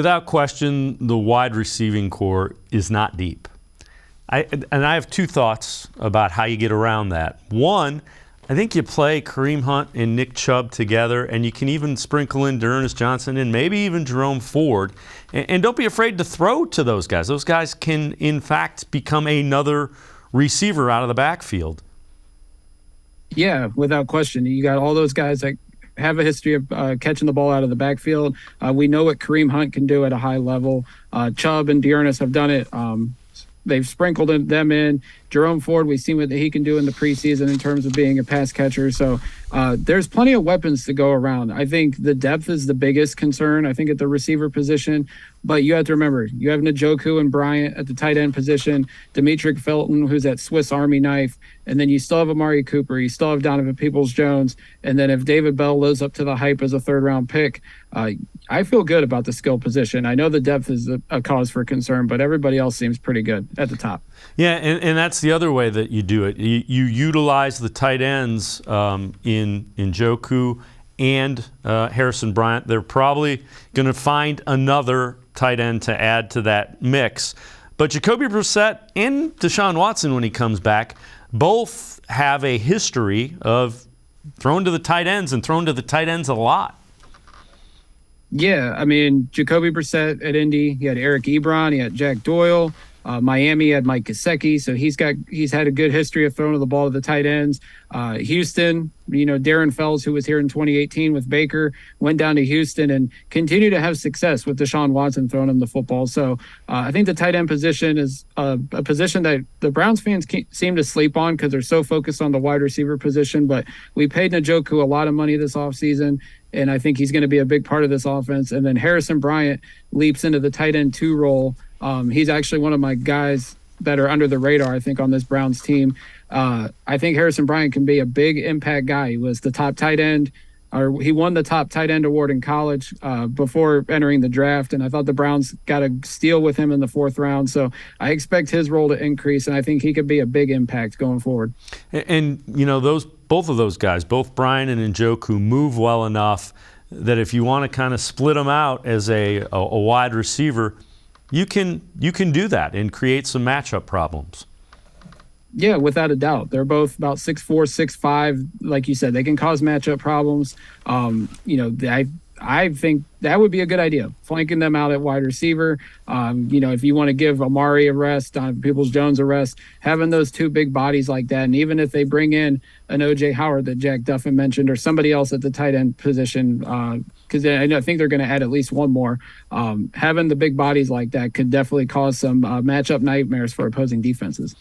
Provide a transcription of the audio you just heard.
Without question, the wide receiving core is not deep. I have two thoughts about how you get around that. One, I think you play Kareem Hunt and Nick Chubb together, and you can even sprinkle in D'Ernest Johnson and maybe even Jerome Ford. And don't be afraid to throw to those guys. Those guys can, in fact, become another receiver out of the backfield. Yeah, without question. You got all those guys that have a history of catching the ball out of the backfield. We know what Kareem Hunt can do at a high level. Chubb and D'Ernest have done it. They've sprinkled them in. Jerome Ford, we've seen what he can do in the preseason in terms of being a pass catcher. So there's plenty of weapons to go around. I think the depth is the biggest concern, I think, at the receiver position. But you have to remember, you have Njoku and Bryant at the tight end position, Demetric Felton, who's that Swiss Army knife, and then you still have Amari Cooper, you still have Donovan Peoples-Jones, and then if David Bell lives up to the hype as a third-round pick, I feel good about the skill position. I know the depth is a cause for concern, but everybody else seems pretty good at the top. Yeah, and that's the other way that you do it. You utilize the tight ends in Njoku and Harrison Bryant. They're probably going to find another tight end to add to that mix. But Jacoby Brissett and Deshaun Watson, when he comes back, both have a history of throwing to the tight ends and throwing to the tight ends a lot. Yeah, I mean, Jacoby Brissett at Indy, he had Eric Ebron, he had Jack Doyle. Miami had Mike Gesicki, so he's had a good history of throwing the ball to the tight ends. Houston, Darren Fells, who was here in 2018 with Baker, went down to Houston and continued to have success with Deshaun Watson throwing him the football. So I think the tight end position is a position that the Browns fans seem to sleep on because they're so focused on the wide receiver position. But we paid Njoku a lot of money this offseason, and I think he's going to be a big part of this offense. And then Harrison Bryant leaps into the tight end 2 role. He's actually one of my guys that are under the radar, I think, on this Browns team. I think Harrison Bryant can be a big impact guy. He was the top tight end, or he won the top tight end award in college before entering the draft, and I thought the Browns got a steal with him in the 4th round. So I expect his role to increase, and I think he could be a big impact going forward. And both of those guys, both Bryant and Njoku, move well enough that if you want to kind of split them out as a wide receiver, you can do that and create some matchup problems. Yeah, without a doubt. They're both about 6'4", 6'5". Like you said, they can cause matchup problems. I think that would be a good idea, flanking them out at wide receiver. If you want to give Amari a rest, Peoples-Jones a rest, having those 2 big bodies like that, and even if they bring in an O.J. Howard that Jack Duffin mentioned or somebody else at the tight end position, because I think they're going to add at least one more, having the big bodies like that could definitely cause some matchup nightmares for opposing defenses.